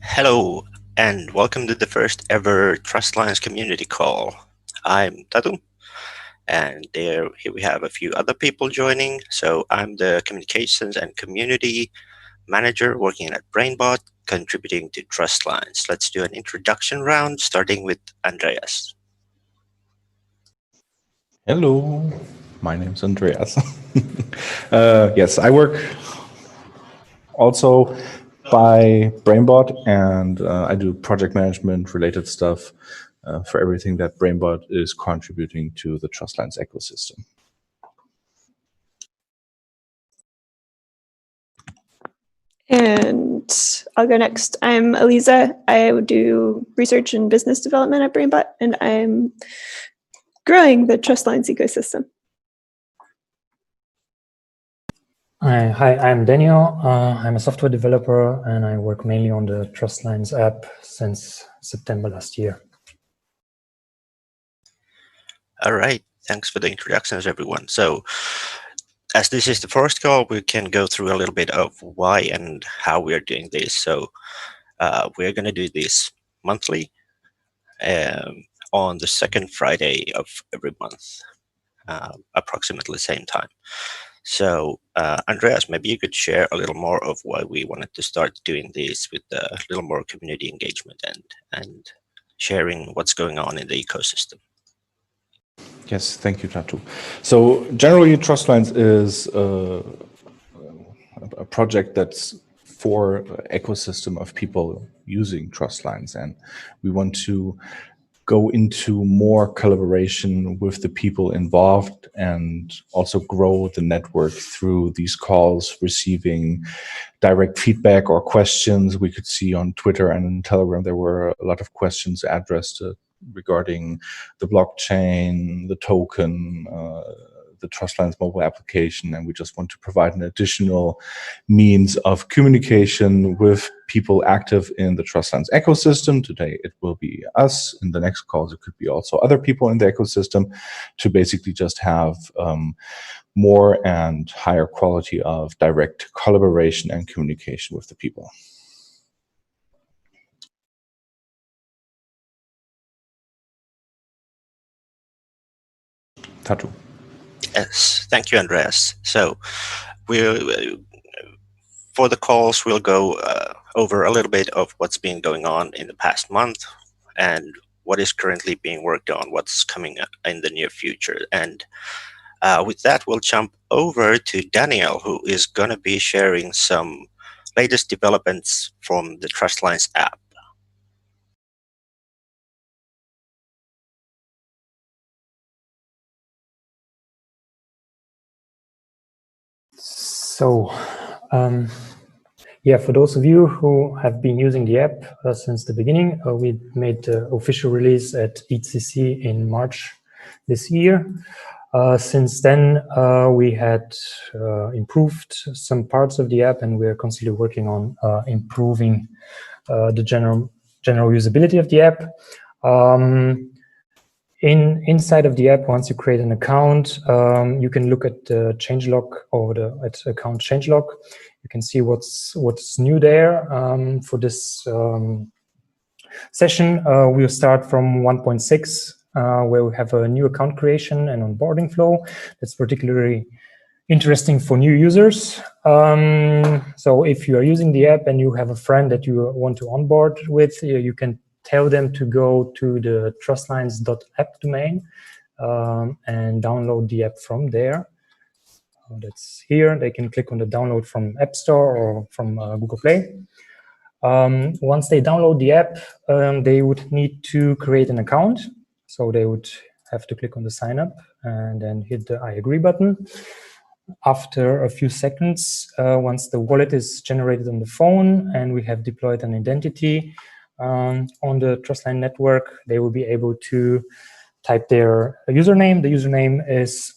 Hello, and welcome to the first ever Trustlines community call. I'm Tatu, and here we have a few other people joining. So I'm the communications and community manager working at BrainBot, contributing to Trustlines. Let's do an introduction round, starting with Andreas. Hello, my name's Andreas. Yes, I work also by BrainBot, and I do project management related stuff for everything that BrainBot is contributing to the Trustlines ecosystem. And I'll go next. I'm Eliza. I do research and business development at BrainBot, and I'm growing the Trustlines ecosystem. Hi, I'm Daniel. I'm a software developer, and I work mainly on the Trustlines app since September last year. All right, thanks for the introductions, everyone. So, as this is the first call, we can go through a little bit of why and how we are doing this. So, we're going to do this monthly on the second Friday of every month, approximately the same time. So, Andreas, maybe you could share a little more of why we wanted to start doing this with a little more community engagement and sharing what's going on in the ecosystem. Yes, thank you, Tatu. So generally, Trustlines is a project that's for an ecosystem of people using Trustlines, and we want to go into more collaboration with the people involved and also grow the network through these calls, receiving direct feedback or questions. We could see on Twitter and in Telegram there were a lot of questions addressed regarding the blockchain, the token, the Trustlines mobile application, and we just want to provide an additional means of communication with people active in the Trustlines ecosystem. Today it will be us. In the next calls it could be also other people in the ecosystem, to basically just have more and higher quality of direct collaboration and communication with the people. Tatu. Yes, thank you, Andreas. So, for the calls, we'll go over a little bit of what's been going on in the past month and what is currently being worked on, what's coming in the near future. And with that, we'll jump over to Daniel, who is going to be sharing some latest developments from the Trustlines app. So, yeah, for those of you who have been using the app since the beginning, we made the official release at ECC in March this year. Since then, we had improved some parts of the app, and we're constantly working on improving the general usability of the app. Inside of the app, once you create an account, you can look at the changelog or at account changelog. You can see what's new there. For this session, we'll start from 1.6, where we have a new account creation and onboarding flow. That's particularly interesting for new users. So if you are using the app and you have a friend that you want to onboard with, you can tell them to go to the trustlines.app domain and download the app from there. That's here. They can click on the download from App Store or from Google Play. Once they download the app, they would need to create an account. So they would have to click on the sign up and then hit the I agree button. After a few seconds, once the wallet is generated on the phone and we have deployed an identity on the Trustline network, they will be able to type their username. The username is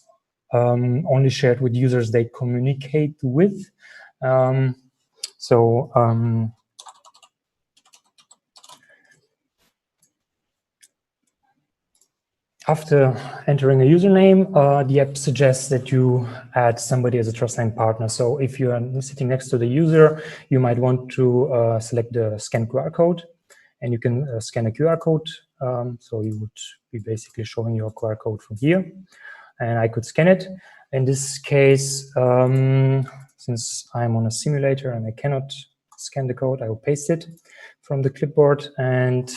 only shared with users they communicate with. After entering a username, the app suggests that you add somebody as a Trustline partner. So if you are sitting next to the user, you might want to select the scan QR code, and you can scan a QR code. So you would be basically showing your QR code from here, and I could scan it. In this case, since I'm on a simulator and I cannot scan the code, I will paste it from the clipboard, and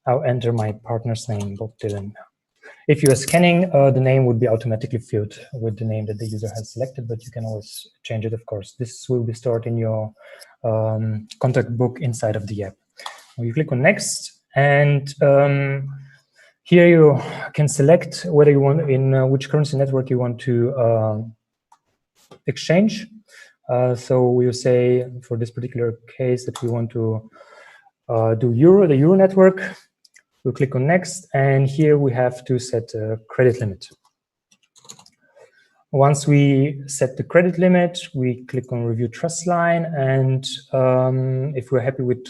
I'll enter my partner's name, Bob Dylan. If you are scanning, the name would be automatically filled with the name that the user has selected, but you can always change it, of course. This will be stored in your contact book inside of the app. You click on Next, and here you can select whether you want, in which currency network you want to exchange. So we'll say for this particular case that we want to do the Euro network. We'll click on Next, and here we have to set a credit limit. Once we set the credit limit, we click on Review Trustline, and if we're happy with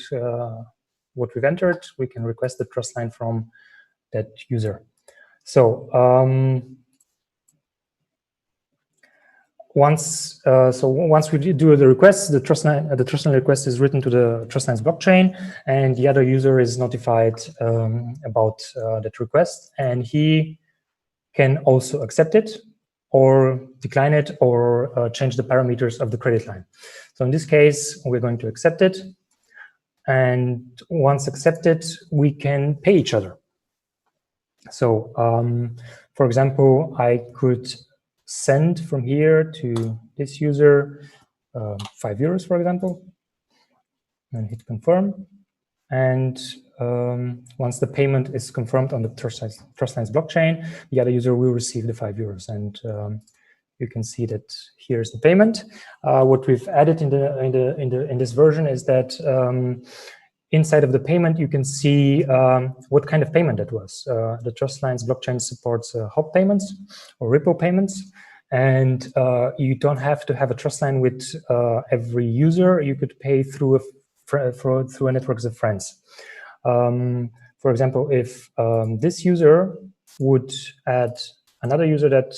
what we've entered, we can request the Trustline from that user. So once we do the request, the Trustline request is written to the Trustlines blockchain, and the other user is notified about that request, and he can also accept it or decline it or change the parameters of the credit line. So in this case, we're going to accept it, and once accepted, we can pay each other. So for example, I could send from here to this user €5, for example, and hit confirm. And once the payment is confirmed on the Trustlines blockchain, the other user will receive the €5. And you can see that here's the payment. What we've added in this version is that inside of the payment, you can see what kind of payment that was. The Trustlines blockchain supports hop payments or Ripple payments. And you don't have to have a Trustline with every user. You could pay through a network of friends. For example, if this user would add another user that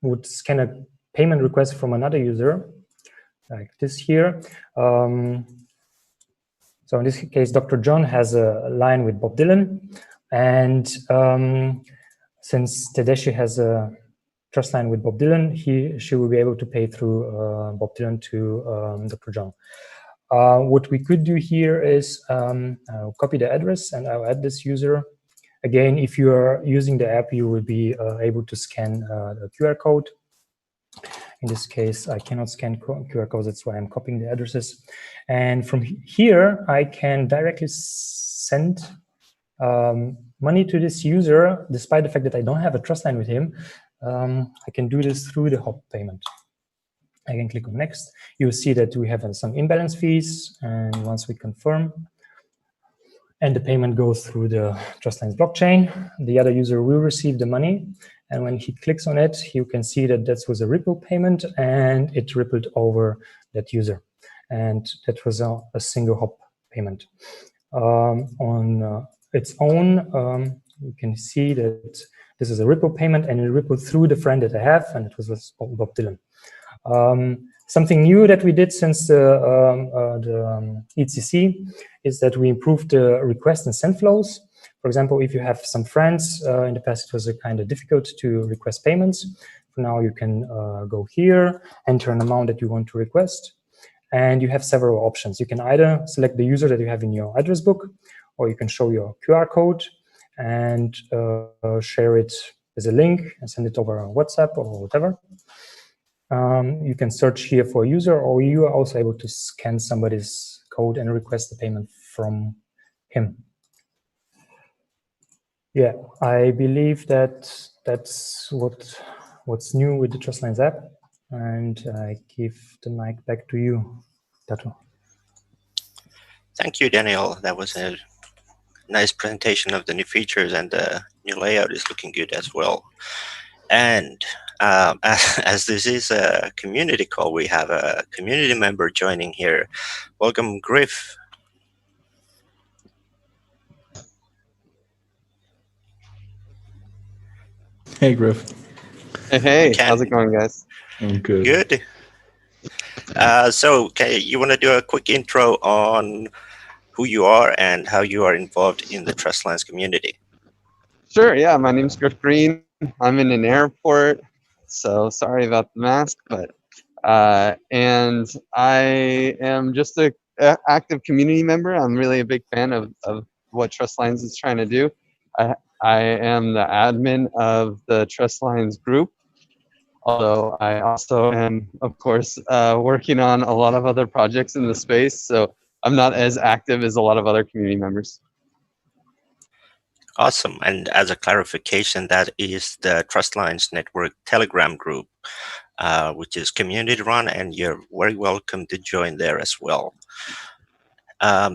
would scan a payment request from another user, like this here. So in this case, Dr. John has a line with Bob Dylan. And since Tedeschi has a Trustline with Bob Dylan, she will be able to pay through Bob Dylan to Dr. John. What we could do here is I'll copy the address and I'll add this user. Again, if you are using the app, you will be able to scan the QR code. In this case, I cannot scan QR codes, that's why I'm copying the addresses. And from here, I can directly send money to this user, despite the fact that I don't have a Trustline with him. I can do this through the hop payment. I can click on Next. You will see that we have some imbalance fees, and once we confirm, and the payment goes through the Trustlines blockchain, the other user will receive the money, and when he clicks on it, you can see that that was a Ripple payment, and it rippled over that user, and that was a single hop payment. On its own, you can see that this is a Ripple payment, and it rippled through the friend that I have, and it was Bob Dylan. Something new that we did since the ECC is that we improved the request and send flows. For example, if you have some friends, in the past it was kind of difficult to request payments. For now, you can go here, enter an amount that you want to request, and you have several options. You can either select the user that you have in your address book, or you can show your QR code and share it as a link and send it over WhatsApp or whatever. You can search here for a user, or you are also able to scan somebody's code and request the payment from him. Yeah, I believe that that's what's new with the Trustlines app, and I give the mic back to you, Tato. Thank you, Daniel. That was a nice presentation of the new features, and the new layout is looking good as well. And as this is a community call, we have a community member joining here. Welcome, Griff. Hey, Griff. Hey, Can how's it going, guys? I'm good. good. So, you want to do a quick intro on who you are and how you are involved in the Trustlines community? Sure, yeah, my name's Griff Green. I'm in an airport, so sorry about the mask, but and I am just a active community member. I'm really a big fan of what Trustlines is trying to do. I am the admin of the Trustlines group, although I also am, of course, working on a lot of other projects in the space, so I'm not as active as a lot of other community members. Awesome. And as a clarification, that is the Trustlines Network Telegram group, which is community run, and you're very welcome to join there as well.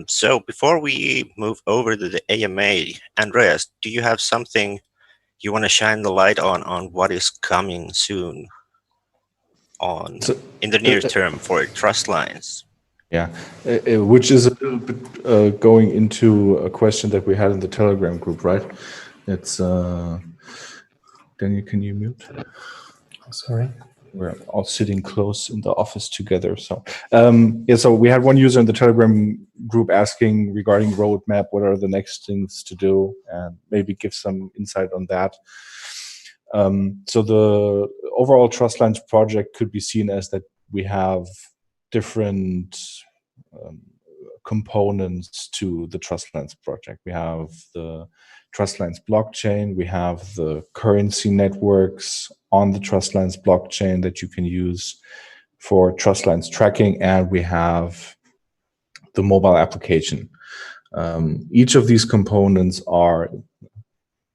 So before we move over to the AMA, Andreas, do you have something you want to shine the light on what is coming soon in the near term for Trustlines? Yeah, which is a little bit going into a question that we had in the Telegram group, right? It's Daniel, can you mute? Sorry. We're all sitting close in the office together. So so we had one user in the Telegram group asking regarding roadmap, what are the next things to do, and maybe give some insight on that. So the overall Trustlines project could be seen as that we have different components to the Trustlines project. We have the Trustlines blockchain, we have the currency networks on the Trustlines blockchain that you can use for Trustlines tracking, and we have the mobile application. Each of these components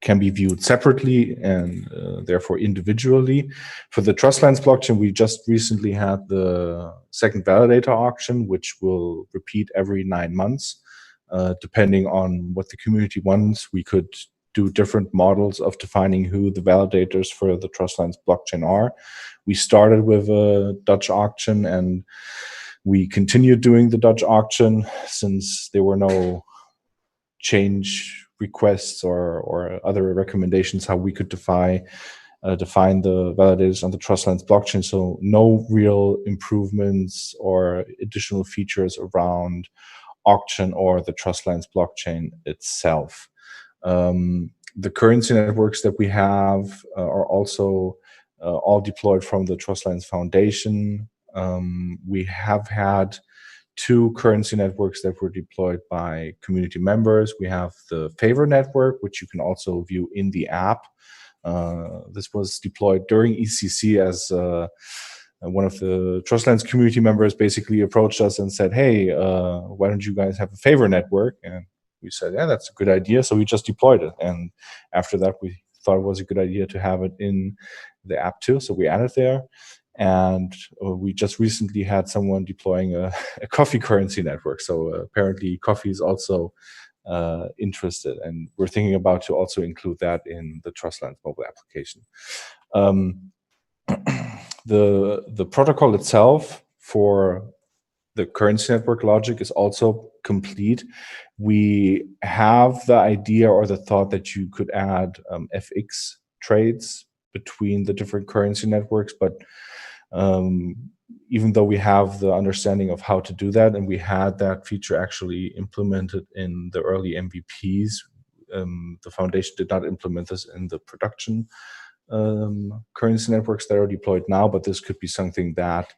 can be viewed separately and therefore individually. For the Trustlines blockchain, we just recently had the second validator auction, which will repeat every 9 months. Depending on what the community wants, we could do different models of defining who the validators for the Trustlines blockchain are. We started with a Dutch auction, and we continued doing the Dutch auction since there were no change requests or other recommendations how we could define the validators on the Trustlines blockchain. So no real improvements or additional features around auction or the Trustlines blockchain itself. The currency networks that we have are also all deployed from the Trustlines Foundation. We have had 2 currency networks that were deployed by community members. We have the Favor network, which you can also view in the app. This was deployed during ECC as one of the Trustlines community members basically approached us and said, hey, why don't you guys have a Favor network? And we said, yeah, that's a good idea. So we just deployed it. And after that, we thought it was a good idea to have it in the app too. So we added there. And we just recently had someone deploying a coffee currency network. So apparently coffee is also interested, and we're thinking about to also include that in the Trustlines mobile application. The protocol itself for the currency network logic is also complete. We have the idea or the thought that you could add FX trades between the different currency networks, but even though we have the understanding of how to do that, and we had that feature actually implemented in the early MVPs, the foundation did not implement this in the production currency networks that are deployed now, but this could be something that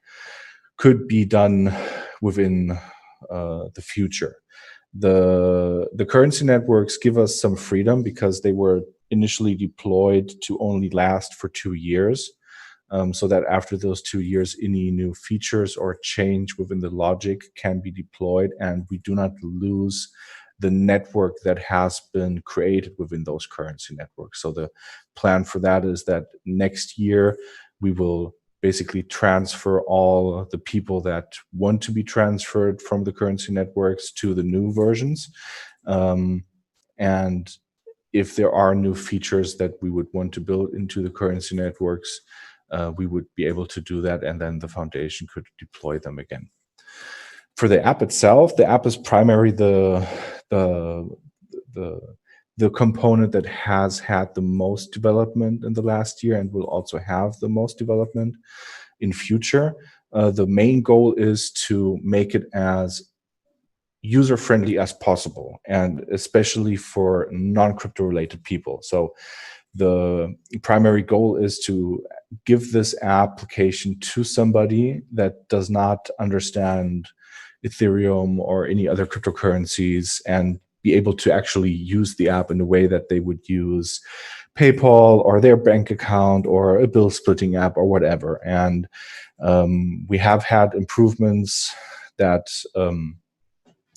could be done within the future. The currency networks give us some freedom because they were initially deployed to only last for 2 years. So that after those 2 years, any new features or change within the logic can be deployed, and we do not lose the network that has been created within those currency networks. So the plan for that is that next year we will basically transfer all the people that want to be transferred from the currency networks to the new versions. And if there are new features that we would want to build into the currency networks, we would be able to do that, and then the foundation could deploy them again. For the app itself, the app is primarily the the component that has had the most development in the last year and will also have the most development in future. The main goal is to make it as user-friendly as possible, and especially for non-crypto related people. So the primary goal is to give this application to somebody that does not understand Ethereum or any other cryptocurrencies, and be able to actually use the app in a way that they would use PayPal or their bank account or a bill splitting app or whatever. And we have had improvements that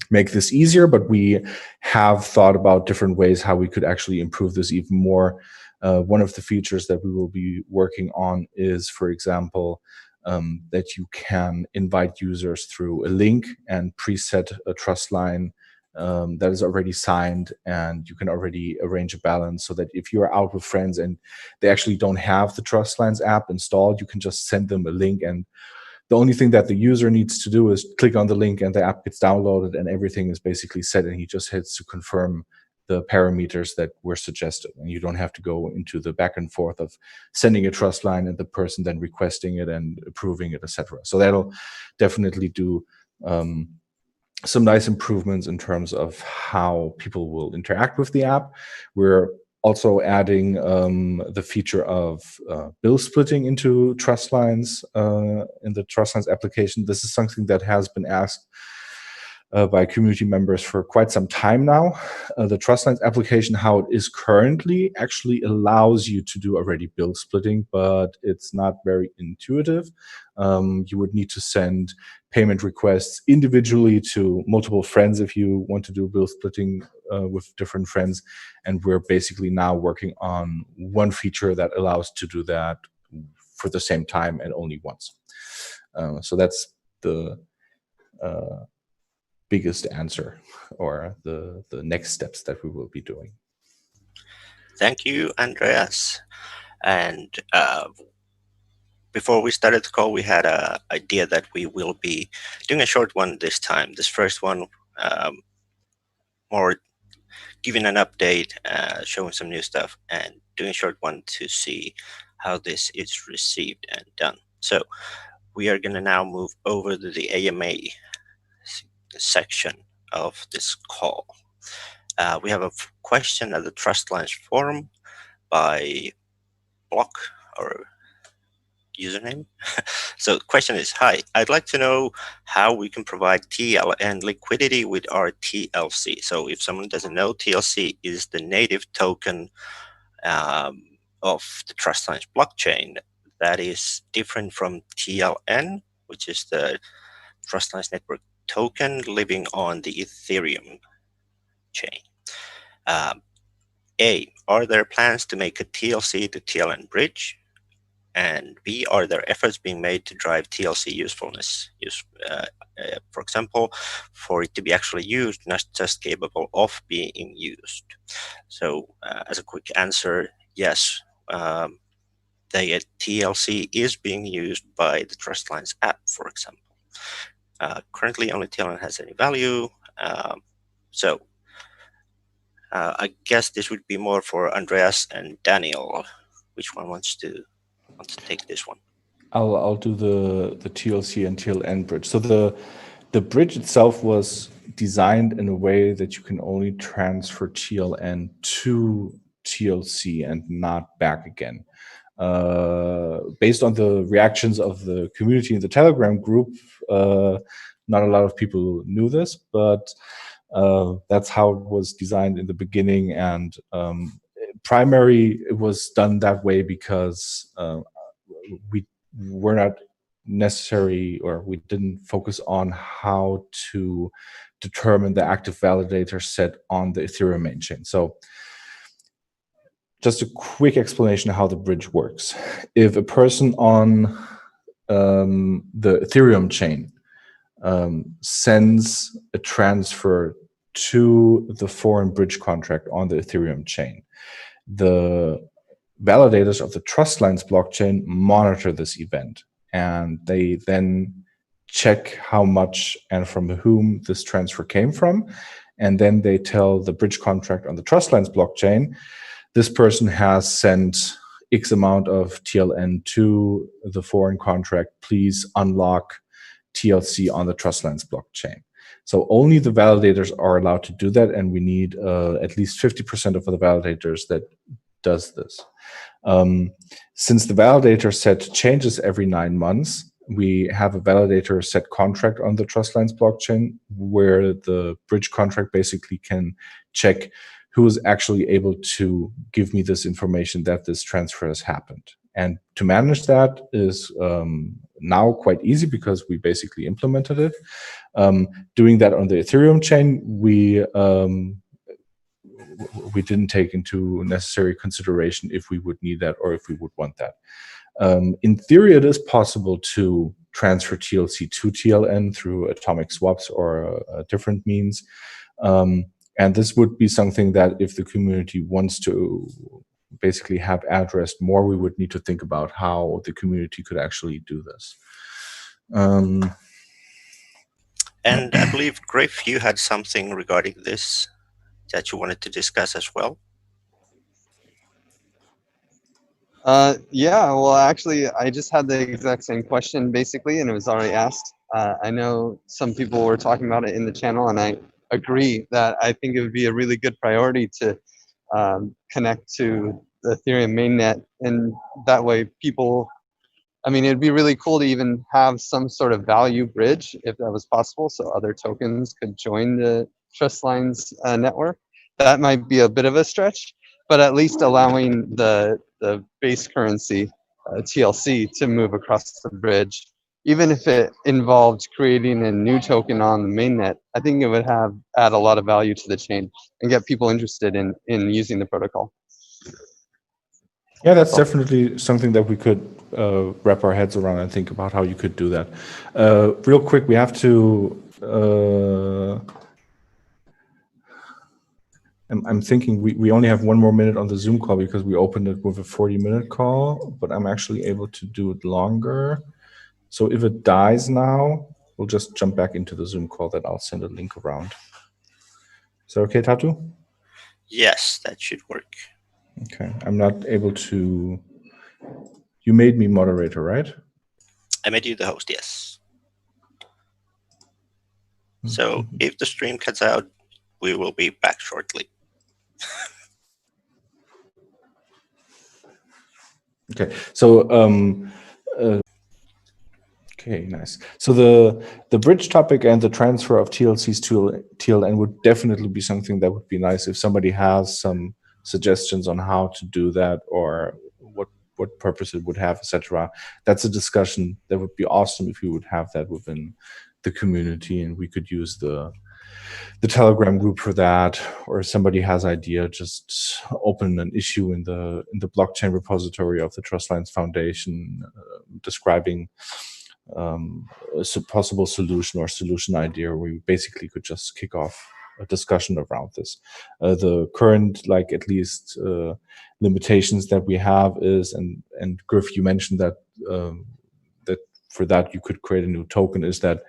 make this easier, but we have thought about different ways how we could actually improve this even more. One of the features that we will be working on is, for example, that you can invite users through a link and preset a trust line that is already signed, and you can already arrange a balance so that if you're out with friends and they actually don't have the Trustlines app installed, you can just send them a link, and the only thing that the user needs to do is click on the link and the app gets downloaded and everything is basically set, and he just hits to confirm the parameters that were suggested. And you don't have to go into the back and forth of sending a trust line and the person then requesting it and approving it, etc. So that'll definitely do some nice improvements in terms of how people will interact with the app. We're also adding the feature of bill splitting into Trustlines in the Trustlines application. This is something that has been asked by community members for quite some time now. The Trustlines application, how it is currently, actually allows you to do already bill splitting, but it's not very intuitive. You would need to send payment requests individually to multiple friends if you want to do bill splitting with different friends. And we're basically now working on one feature that allows to do that for the same time and only once. So that's the biggest answer, or the next steps that we will be doing. Thank you, Andreas. And before we started the call, we had an idea that we will be doing a short one this time. This first one, more giving an update, showing some new stuff, and doing a short one to see how this is received and done. So we are going to now move over to the AMA section of this call. We have a question at the Trustlines forum by Block or username. So the question is, hi, I'd like to know how we can provide TL and liquidity with our TLC. So if someone doesn't know, TLC is the native token of the Trustlines blockchain that is different from TLN, which is the Trustlines network token living on the Ethereum chain. A, are there plans to make a TLC to TLN bridge? And B, are there efforts being made to drive TLC usefulness? For example, for it to be actually used, not just capable of being used. So as a quick answer, yes, the TLC is being used by the Trustlines app, for example. Currently, only TLN has any value. So I guess this would be more for Andreas and Daniel. Which one wants to take this one? I'll do the TLC and TLN bridge. So the bridge itself was designed in a way that you can only transfer TLN to TLC and not back again. Based on the reactions of the community in the Telegram group, not a lot of people knew this, but that's how it was designed in the beginning. And primary, it was done that way because we were not necessary, or we didn't focus on how to determine the active validator set on the Ethereum main chain. So just a quick explanation of how the bridge works. If a person on the Ethereum chain sends a transfer to the foreign bridge contract on the Ethereum chain, the validators of the Trustlines blockchain monitor this event, and they then check how much and from whom this transfer came from, and then they tell the bridge contract on the Trustlines blockchain, this person has sent X amount of TLN to the foreign contract, please unlock TLC on the Trustlines blockchain. So only the validators are allowed to do that, and we need at least 50% of the validators that does this. Since the validator set changes every 9 months, we have a validator set contract on the Trustlines blockchain where the bridge contract basically can check who is actually able to give me this information that this transfer has happened. And to manage that is now quite easy because we basically implemented it. Doing that on the Ethereum chain, we didn't take into necessary consideration if we would need that or if we would want that. In theory, it is possible to transfer TLC to TLN through atomic swaps or different means. And this would be something that if the community wants to basically have addressed more, we would need to think about how the community could actually do this. And I believe, Griff, you had something regarding this that you wanted to discuss as well. Yeah, well, actually, I just had the exact same question, basically, and it was already asked. I know some people were talking about it in the channel, and I agree that I think it would be a really good priority to connect to the Ethereum mainnet, and that way people, I mean, it'd be really cool to even have some sort of value bridge if that was possible, so other tokens could join the Trustlines network. That might be a bit of a stretch, but at least allowing the base currency, TLC, to move across the bridge, even if it involved creating a new token on the mainnet, I think it would add a lot of value to the chain and get people interested in using the protocol. Yeah, that's definitely something that we could wrap our heads around and think about how you could do that. Real quick, we have to... I'm thinking we only have 1 more minute on the Zoom call because we opened it with a 40-minute call, but I'm actually able to do it longer. So if it dies now, we'll just jump back into the Zoom call that I'll send a link around. Is that okay, Tatu? Yes, that should work. Okay, I'm not able to... You made me moderator, right? I made you the host, yes. So if the stream cuts out, we will be back shortly. Okay, so okay, nice. So the bridge topic and the transfer of TLCs to TLN would definitely be something that would be nice if somebody has some suggestions on how to do that or what purpose it would have, etc. That's a discussion that would be awesome if we would have that within the community and we could use the Telegram group for that, or if somebody has idea, just open an issue in the blockchain repository of the Trustlines Foundation describing a possible solution or solution idea. We basically could just kick off a discussion around this. The current, like at least limitations that we have is, and Griff, you mentioned that that for that you could create a new token, is that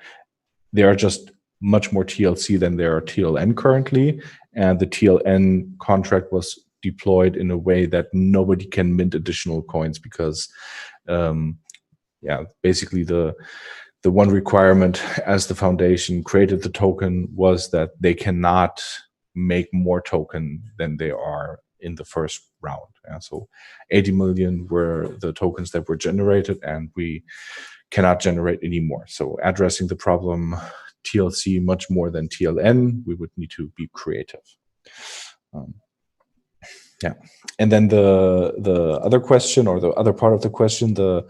there are just much more TLC than there are TLN currently, and the TLN contract was deployed in a way that nobody can mint additional coins because, yeah, basically the one requirement as the foundation created the token was that they cannot make more token than they are in the first round. Yeah? So 80 million were the tokens that were generated, and we cannot generate any more. So addressing the problem TLC much more than TLN, we would need to be creative. Yeah, and then the other question, or the other part of the question, the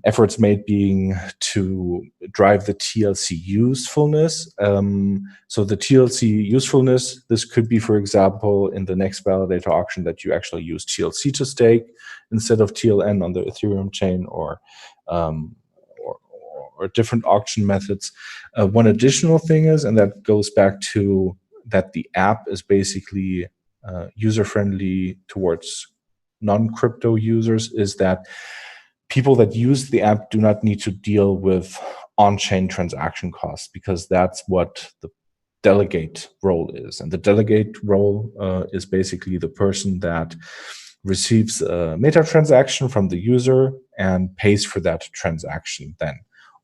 efforts made being to drive the TLC usefulness. So the TLC usefulness, this could be, for example, in the next validator auction that you actually use TLC to stake instead of TLN on the Ethereum chain, or different auction methods. One additional thing is, and that goes back to that the app is basically user-friendly towards non-crypto users, is that people that use the app do not need to deal with on-chain transaction costs, because that's what the delegate role is. And the delegate role is basically the person that receives a meta transaction from the user and pays for that transaction then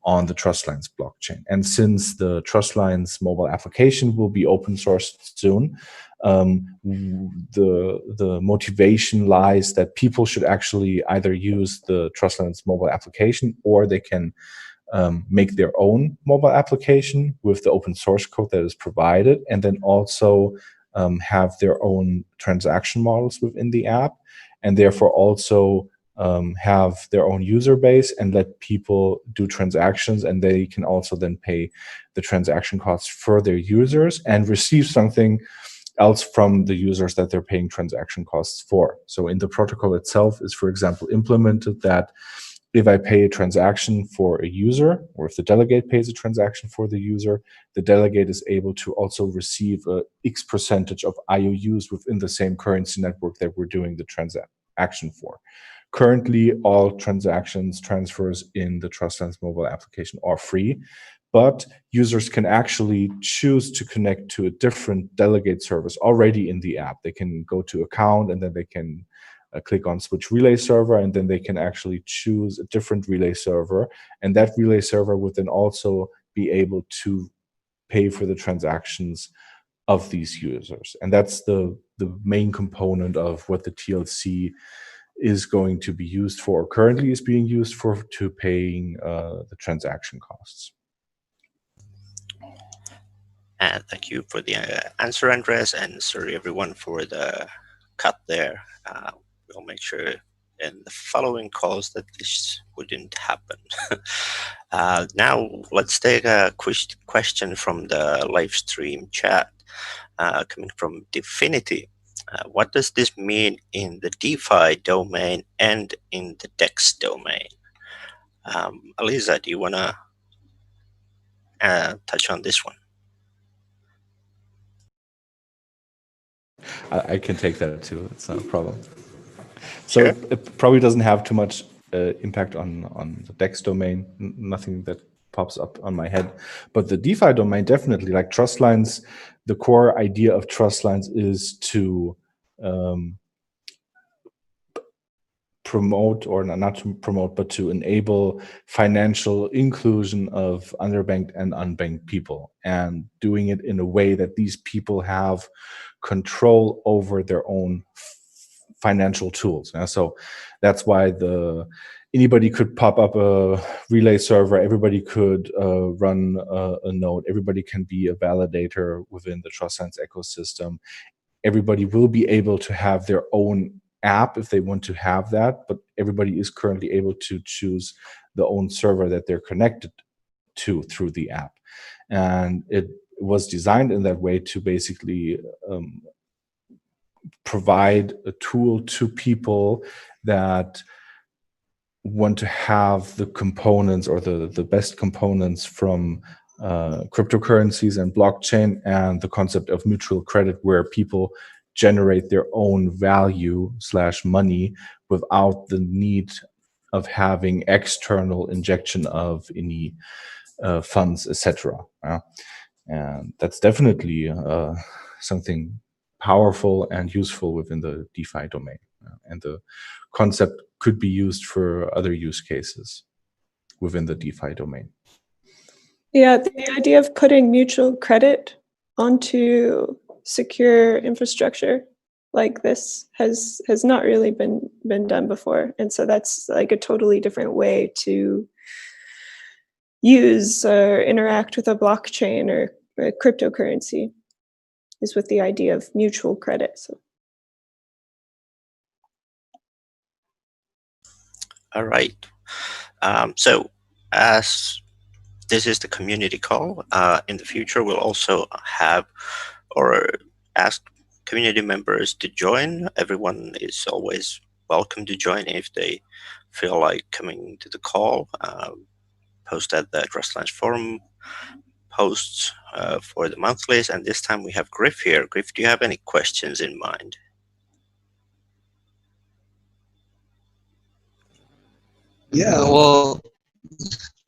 on the Trustlines blockchain. And since the Trustlines mobile application will be open sourced soon, the motivation lies that people should actually either use the Trustlines mobile application, or they can make their own mobile application with the open source code that is provided, and then also have their own transaction models within the app, and therefore also have their own user base and let people do transactions, and they can also then pay the transaction costs for their users and receive something else from the users that they're paying transaction costs for. So in the protocol itself is, for example, implemented that if I pay a transaction for a user, or if the delegate pays a transaction for the user, the delegate is able to also receive a X percentage of IOUs within the same currency network that we're doing the transaction for. Currently, all transfers in the Trustlines mobile application are free, but users can actually choose to connect to a different delegate service already in the app. They can go to account, and then they can click on switch relay server, and then they can actually choose a different relay server, and that relay server would then also be able to pay for the transactions of these users. And that's the main component of what the TLC is going to be used for, currently is being used for, to paying the transaction costs. And thank you for the answer, Andres, and sorry everyone for the cut there. We'll make sure in the following calls that this wouldn't happen. Now let's take a question from the live stream chat coming from Definity. What does this mean in the DeFi domain and in the DEX domain? Eliza, do you want to touch on this one? I can take that too. It's not a problem. So Sure. it probably doesn't have too much impact on the DEX domain. Nothing that pops up on my head. But the DeFi domain, definitely, like Trustlines, the core idea of Trustlines is to promote, or not to promote, but to enable financial inclusion of underbanked and unbanked people, and doing it in a way that these people have control over their own financial tools. So that's why anybody could pop up a relay server, everybody could run a node, everybody can be a validator within the Trustlines ecosystem. Everybody will be able to have their own app if they want to have that, but everybody is currently able to choose the own server that they're connected to through the app. And it was designed in that way to basically provide a tool to people that want to have the components, or the best components from cryptocurrencies and blockchain, and the concept of mutual credit, where people generate their own value / money without the need of having external injection of any funds, etc. And that's definitely something powerful and useful within the DeFi domain. And the concept could be used for other use cases within the DeFi domain. Yeah, the idea of putting mutual credit onto secure infrastructure like this has not really been done before, and so that's like a totally different way to use or interact with a blockchain or a cryptocurrency, is with the idea of mutual credit. So. All right. So as this is the community call, in the future we'll also have or ask community members to join. Everyone is always welcome to join if they feel like coming to the call. Post at the Trustlines forum posts for the monthlies, and this time we have Griff here. Griff, do you have any questions in mind? Yeah, well,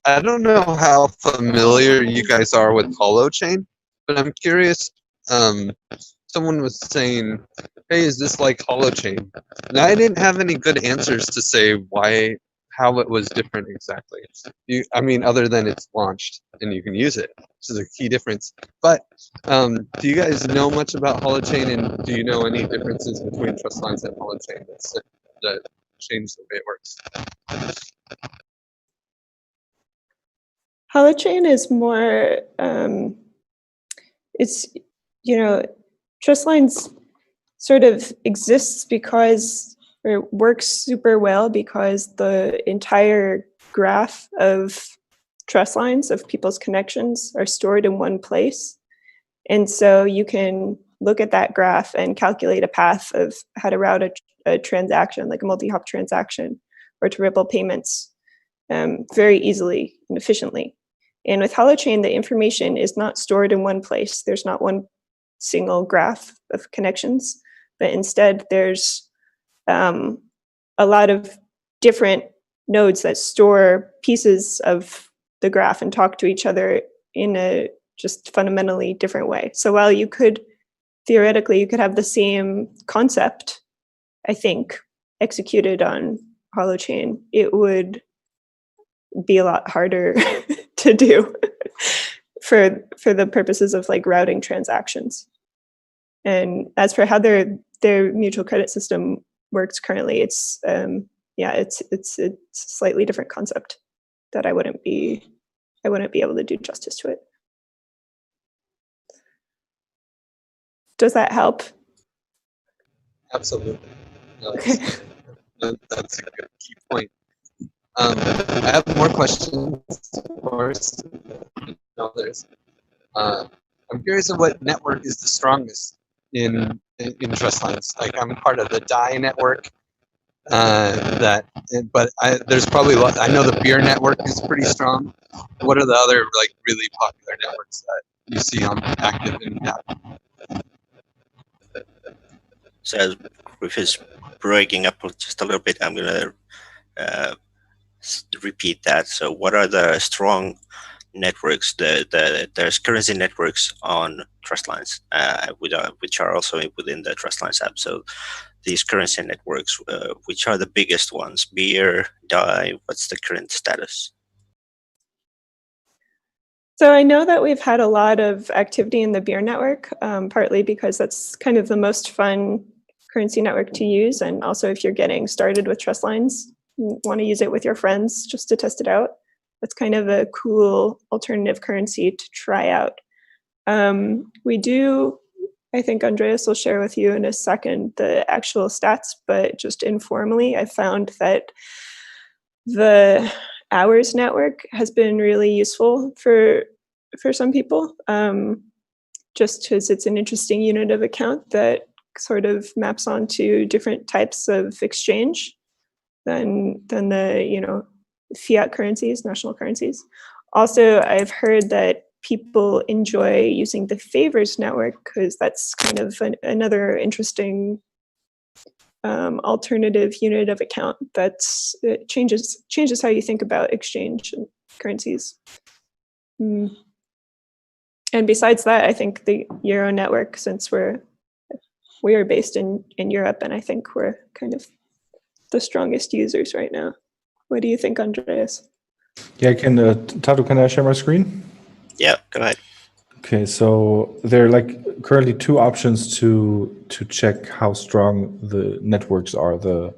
I don't know how familiar you guys are with Holochain, but I'm curious. Someone was saying, "Hey, is this like Holochain?" And I didn't have any good answers to say how it was different exactly. I mean, other than it's launched and you can use it, which is a key difference. But do you guys know much about Holochain, and do you know any differences between Trustlines and Holochain that change the way it works? Holochain is more, it's, Trustlines sort of exists because, or it works super well because the entire graph of trust lines of people's connections are stored in one place. And so you can look at that graph and calculate a path of how to route a transaction, like a multi-hop transaction, or to ripple payments very easily and efficiently. And with Holochain, the information is not stored in one place. There's not one single graph of connections, but instead there's a lot of different nodes that store pieces of the graph and talk to each other in a just fundamentally different way. So while you could, theoretically, you could have the same concept, I think, executed on Holochain, it would be a lot harder to do for the purposes of like routing transactions. And as for how their mutual credit system works currently, it's it's a slightly different concept that I wouldn't be able to do justice to it. Does that help? Absolutely. No, that's a good key point. I have more questions, of course. I'm curious of what network is the strongest in Trustlines. Like, I'm part of the DAI network. There's probably I know the beer network is pretty strong. What are the other like really popular networks that you see on active in the app? So as Griff is breaking up just a little bit, I'm gonna repeat that. So what are the strong networks? There's currency networks on Trustlines, which are also within the Trustlines app. So these currency networks, which are the biggest ones? Beer, DAI, what's the current status? So I know that we've had a lot of activity in the beer network, partly because that's kind of the most fun currency network to use. And also if you're getting started with Trustlines, you want to use it with your friends just to test it out. That's kind of a cool alternative currency to try out. We do, I think Andreas will share with you in a second the actual stats, but just informally, I found that the hours network has been really useful for some people, just because it's an interesting unit of account that sort of maps onto different types of exchange than the fiat currencies, national currencies. Also, I've heard that people enjoy using the favors network because that's kind of another interesting alternative unit of account that's changes how you think about exchange and currencies. And besides that, I think the Euro network, since we are based in Europe, and I think we're kind of the strongest users right now. What do you think, Andreas? Yeah, Tatu, can I share my screen? Yeah, go ahead. Okay, so there are like currently two options to check how strong the networks are. The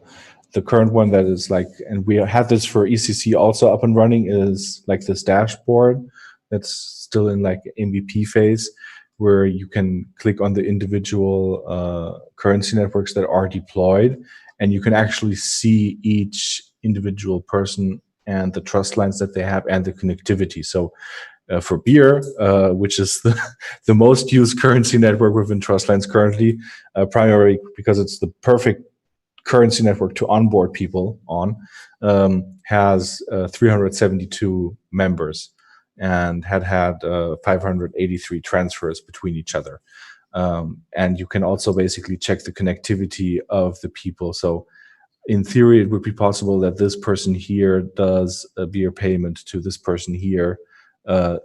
current one that is like, and we have this for ECC also up and running, is like this dashboard that's still in like MVP phase, where you can click on the individual currency networks that are deployed, and you can actually see each individual person and the trust lines that they have and the connectivity. So for beer, which is the most used currency network within Trustlines currently, primarily because it's the perfect currency network to onboard people on, has 372 members and had 583 transfers between each other. And you can also basically check the connectivity of the people. So in theory, it would be possible that this person here does a beer payment to this person here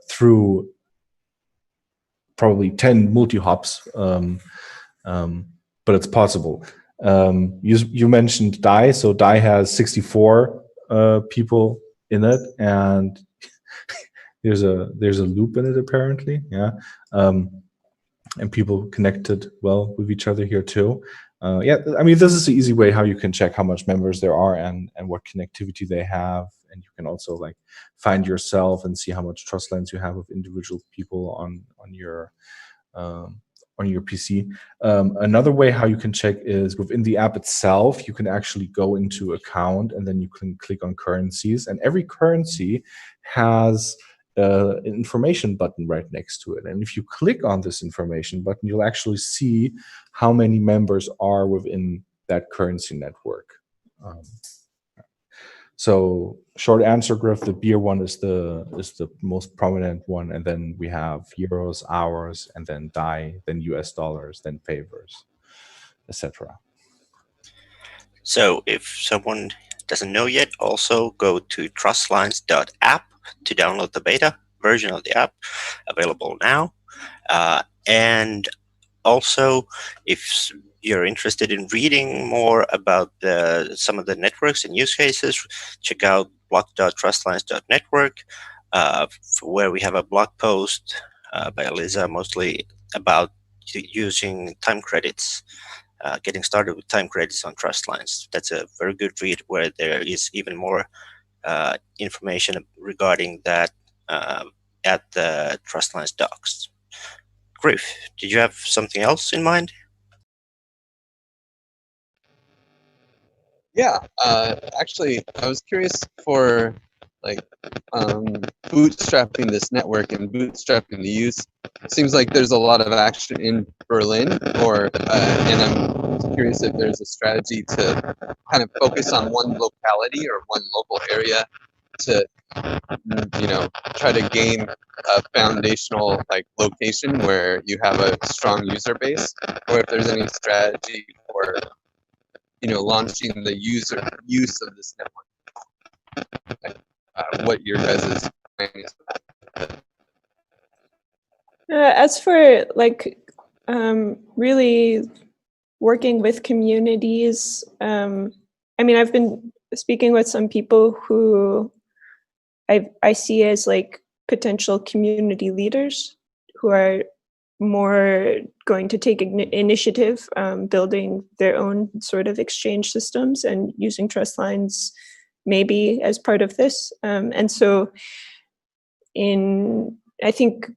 through probably 10 multi-hops, but it's possible. You mentioned DAI, so DAI has 64 people in it, and there's a loop in it apparently, yeah. And people connected well with each other here too. Yeah, I mean, this is the easy way how you can check how much members there are and what connectivity they have. And you can also like find yourself and see how much Trustlines you have with individual people on your PC. Another way how you can check is within the app itself. You can actually go into account and then you can click on currencies, and every currency has an information button right next to it. And if you click on this information button, you'll actually see how many members are within that currency network. So short answer, Griff, the beer one is the most prominent one, and then we have euros, hours, and then DAI, then US dollars, then favors, etc. So if someone doesn't know yet, also go to trustlines.app to download the beta version of the app, available now. And also, if you're interested in reading more about some of the networks and use cases, check out blog.trustlines.network, where we have a blog post by Eliza, mostly about using time credits, getting started with time credits on Trustlines. That's a very good read, where there is even more information regarding that at the Trustlines docs. Griff, did you have something else in mind? Yeah, actually, I was curious for like bootstrapping this network and bootstrapping the use. It seems like there's a lot of action in Berlin, and I'm curious if there's a strategy to kind of focus on one locality or one local area to, try to gain a foundational location where you have a strong user base, or if there's any strategy for launching the use of this network. What your guys' plan is. As for really working with communities, I mean, I've been speaking with some people who I see as potential community leaders who are more going to take initiative, building their own sort of exchange systems and using Trustlines maybe as part of this. And so I think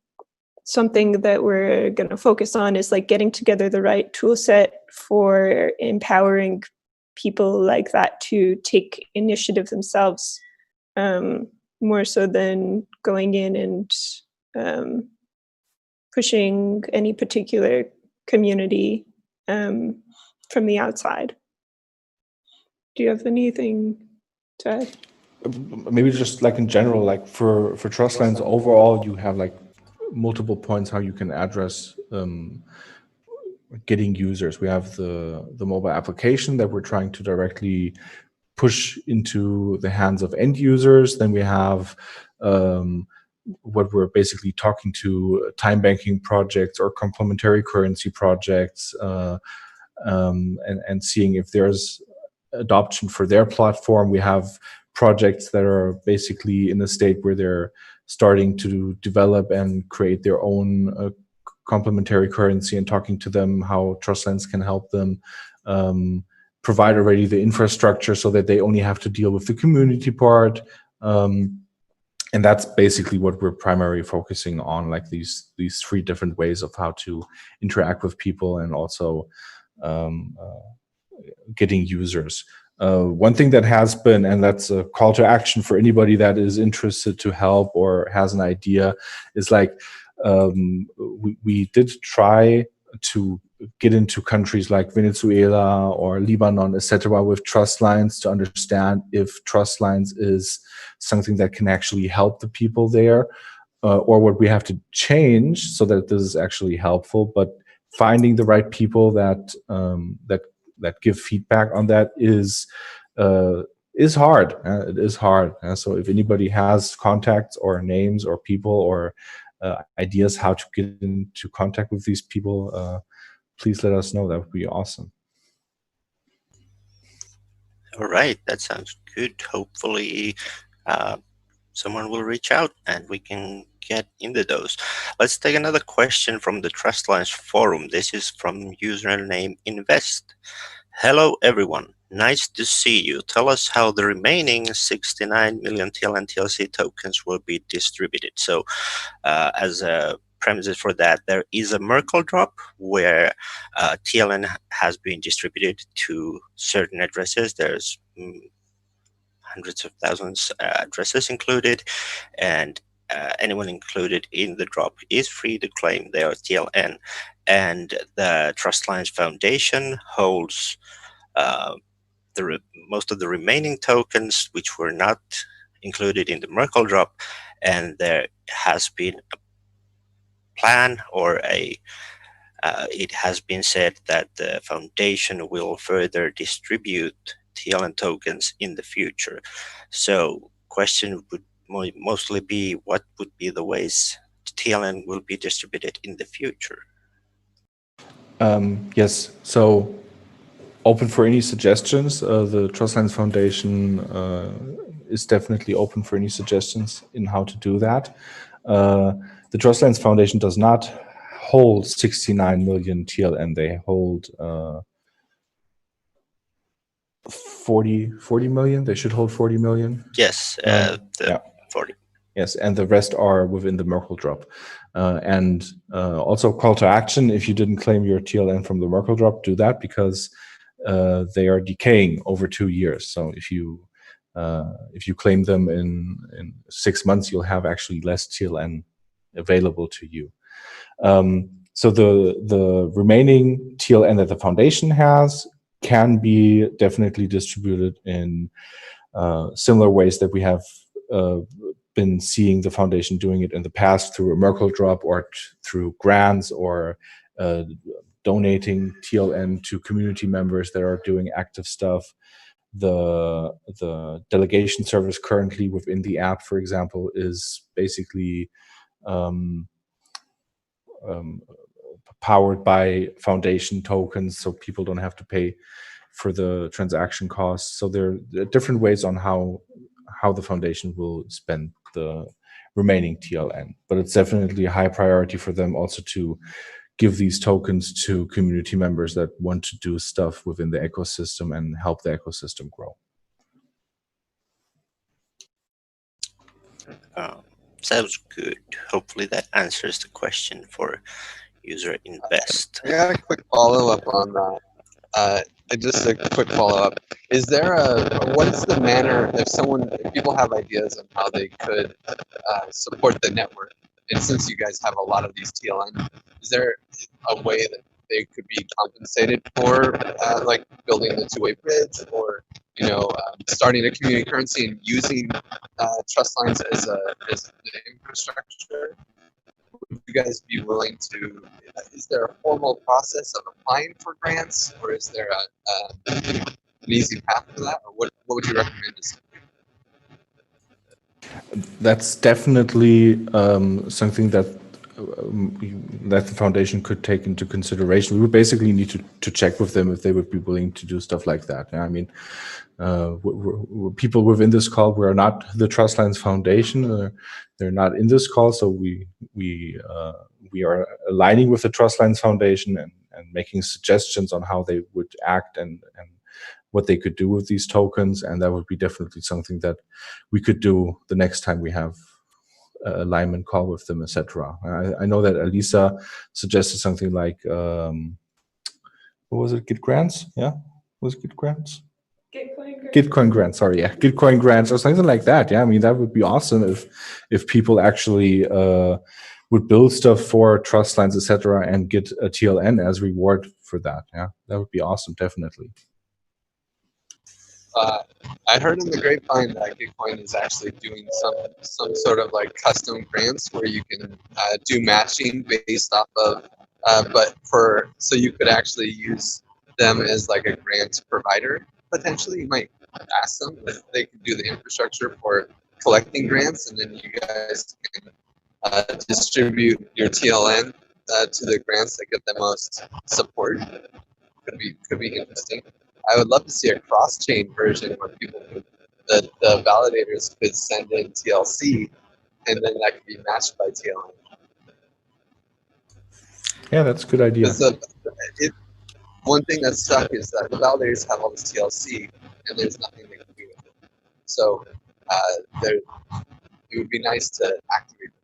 something that we're going to focus on is getting together the right tool set for empowering people like that to take initiative themselves, more so than going in and pushing any particular community from the outside. Do you have anything to add? Maybe just in general, for Trustlines overall, you have multiple points how you can address getting users. We have the mobile application that we're trying to directly push into the hands of end users. Then we have what we're basically talking to time banking projects or complementary currency projects, and seeing if there's adoption for their platform. We have projects that are basically in a state where they're starting to develop and create their own complementary currency, and talking to them how Trustlines can help them provide already the infrastructure so that they only have to deal with the community part. And that's basically what we're primarily focusing on, these three different ways of how to interact with people and also getting users. One thing that has been, and that's a call to action for anybody that is interested to help or has an idea, is we did try to get into countries like Venezuela or Lebanon, etc., with Trustlines to understand if Trustlines is something that can actually help the people there, or what we have to change so that this is actually helpful. But finding the right people that give feedback on that is hard. It is hard. So if anybody has contacts or names or people or ideas how to get into contact with these people, please let us know. That would be awesome. All right, that sounds good. Hopefully, someone will reach out and we can get into those. Let's take another question from the Trustlines forum. This is from username Invest. Hello, everyone. Nice to see you. Tell us how the remaining 69 million TL and TLC tokens will be distributed. So, as a premises for that, there is a Merkle drop where TLN has been distributed to certain addresses. There's hundreds of thousands addresses included, and anyone included in the drop is free to claim their TLN. And the Trustlines Foundation holds most of the remaining tokens, which were not included in the Merkle drop, and there has been a plan or it has been said that the foundation will further distribute TLN tokens in the future. So question would mostly be, what would be the ways TLN will be distributed in the future? Yes, so open for any suggestions. The Trustlines Foundation is definitely open for any suggestions in how to do that. The Trustlines Foundation does not hold 69 million TLN. They hold 40 million. They should hold 40 million. Yes, yeah. 40. Yes, and the rest are within the Merkle drop. And also call to action, if you didn't claim your TLN from the Merkle drop, do that, because they are decaying over 2 years. So if you claim them in 6 months, you'll have actually less TLN available to you. So the remaining TLN that the foundation has can be definitely distributed in similar ways that we have been seeing the foundation doing it in the past, through a Merkle drop or through grants, or donating TLN to community members that are doing active stuff. The delegation service currently within the app, for example, is basically powered by foundation tokens, so people don't have to pay for the transaction costs. So there are different ways on how the foundation will spend the remaining TLN, but it's definitely a high priority for them also to give these tokens to community members that want to do stuff within the ecosystem and help the ecosystem grow. Sounds good. Hopefully that answers the question for user Invest. I got a quick follow-up on that. Just a quick follow-up. Is there what's the manner if people have ideas on how they could support the network, and since you guys have a lot of these TLN, is there a way that they could be compensated for, like building the two-way bridge, or starting a community currency and using Trustlines as the infrastructure? Would you guys be willing to? Is there a formal process of applying for grants, or is there an easy path for that, or what would you recommend? That's definitely something that the foundation could take into consideration. We would basically need to check with them if they would be willing to do stuff like that. I mean, we're people within this call, we are not the Trustlines Foundation. They're not in this call, so we are aligning with the Trustlines Foundation and making suggestions on how they would act and what they could do with these tokens, and that would be definitely something that we could do the next time we have alignment call with them, etc. I know that Elisa suggested something like, what was it? Git grants? Yeah, was it Git grants? Gitcoin grants. Sorry, yeah, Gitcoin grants or something like that. Yeah, I mean that would be awesome if people actually would build stuff for Trustlines, etc., and get a TLN as reward for that. Yeah, that would be awesome, definitely. I heard in the grapevine that Gitcoin is actually doing some sort of like custom grants where you can do matching based off of, so you could actually use them as like a grant provider. Potentially, you might ask them if they can do the infrastructure for collecting grants, and then you guys can distribute your TLN to the grants that get the most support. Could be interesting. I would love to see a cross-chain version where people could, the validators could send in TLC, and then that could be matched by TLN. Yeah, that's a good idea. One thing that's stuck is that the validators have all this TLC, and there's nothing they can do with it. So it would be nice to activate the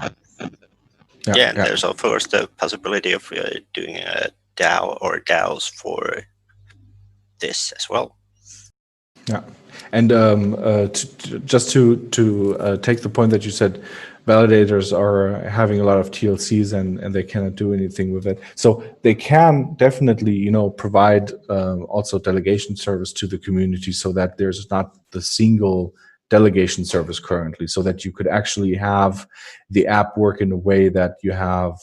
validators. Yeah, and there's of course the possibility of doing a DAO or DAOs for this as well. Yeah, and just to take the point that you said, validators are having a lot of TLCs and they cannot do anything with it. So they can definitely, provide also delegation service to the community, so that there's not the single delegation service currently, so that you could actually have the app work in a way that you have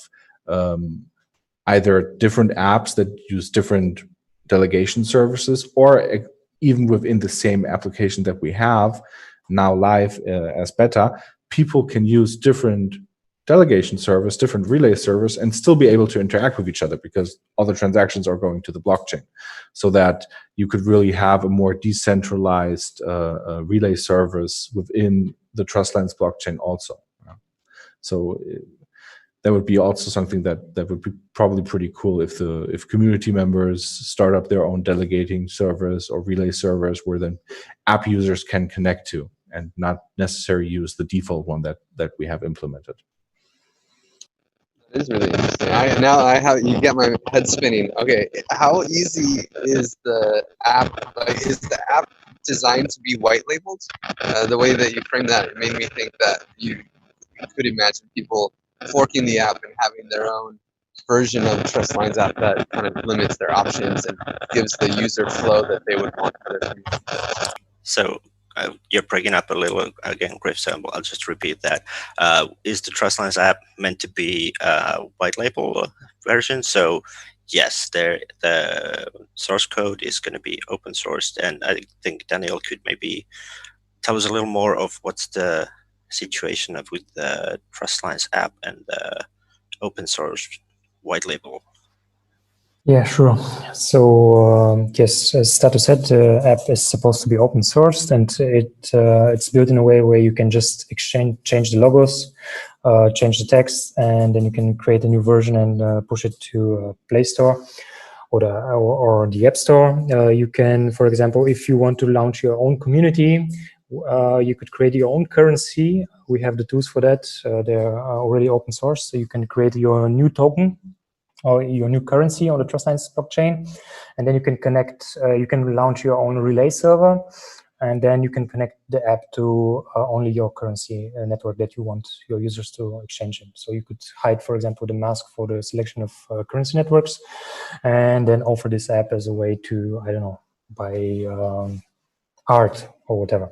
either different apps that use different delegation services, or even within the same application that we have now live as beta, people can use different delegation service, different relay servers, and still be able to interact with each other, because all the transactions are going to the blockchain, so that you could really have a more decentralized relay service within the Trustlines blockchain also. So that would be also something that would be probably pretty cool if community members start up their own delegating servers or relay servers where then app users can connect to, and not necessarily use the default one that we have implemented. That is really interesting. You get my head spinning. Okay, how easy is the app? Is the app designed to be white labeled? The way that you frame that, it made me think that you could imagine people forking the app and having their own version of Trustlines app that kind of limits their options and gives the user flow that they would want for their community. So you're breaking up a little again, Griff, so I'll just repeat that. Is the Trustlines app meant to be a white label version? So yes, the source code is going to be open sourced, and I think Daniel could maybe tell us a little more of what's the situation with the Trustlines app and the open source white label. Yeah, sure. So yes, as Stato said, the app is supposed to be open sourced, and it's built in a way where you can just change the logos, change the text, and then you can create a new version and push it to Play Store or the App Store. You can, for example, if you want to launch your own community, you could create your own currency. We have the tools for that. They're already open source, so you can create your new token or your new currency on the Trustlines blockchain, and then you can connect. You can launch your own relay server, and then you can connect the app to only your currency network that you want your users to exchange in. So you could hide, for example, the mask for the selection of currency networks, and then offer this app as a way to, I don't know, buy art or whatever.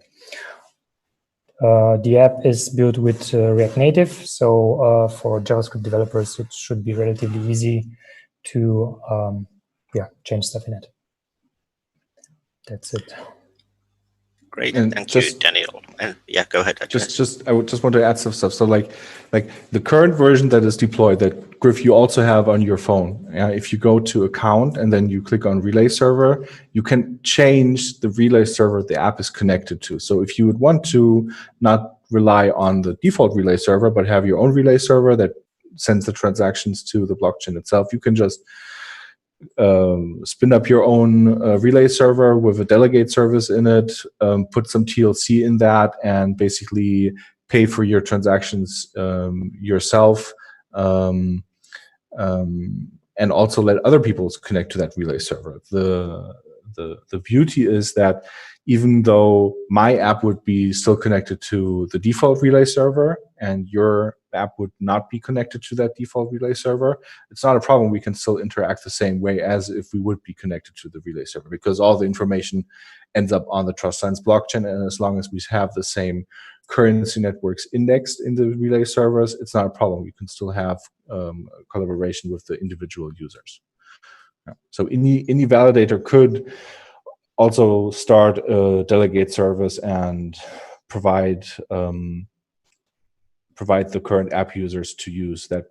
The app is built with React Native, so for JavaScript developers, it should be relatively easy to change stuff in it. That's it. Great, and thank you, Daniel. And yeah, go ahead. I would just want to add some stuff. So like the current version that is deployed, that Griff you also have on your phone. If you go to account and then you click on relay server, you can change the relay server the app is connected to. So if you would want to not rely on the default relay server, but have your own relay server that sends the transactions to the blockchain itself, you can just spin up your own relay server with a delegate service in it, put some TLC in that, and basically pay for your transactions yourself, and also let other people connect to that relay server. The beauty is that even though my app would be still connected to the default relay server and your app would not be connected to that default relay server, it's not a problem. We can still interact the same way as if we would be connected to the relay server, because all the information ends up on the Trustlines blockchain, and as long as we have the same currency networks indexed in the relay servers, it's not a problem. We can still have collaboration with the individual users. So any validator could also start a delegate service and provide provide the current app users to use that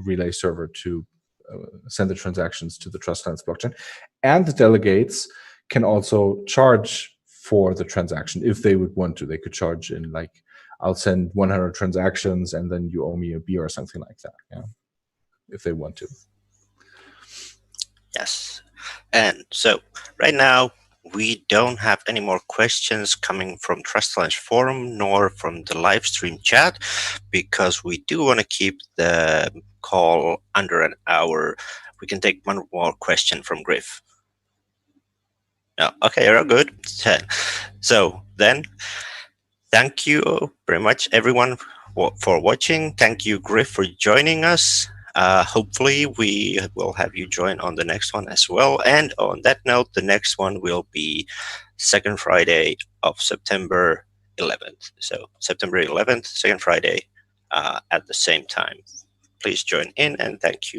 relay server to send the transactions to the Trustlines blockchain. And the delegates can also charge for the transaction if they would want to. They could charge in like, I'll send 100 transactions and then you owe me a beer or something like that. Yeah, if they want to. Yes. And so right now, we don't have any more questions coming from Trustlines forum nor from the live stream chat, because we do want to keep the call under an hour. We can take one more question from Griff. No, okay, you're good. So then, thank you very much, everyone, for watching. Thank you, Griff, for joining us. Hopefully, we will have you join on the next one as well. And on that note, the next one will be second Friday of September 11th. So September 11th, second Friday at the same time. Please join in, and thank you.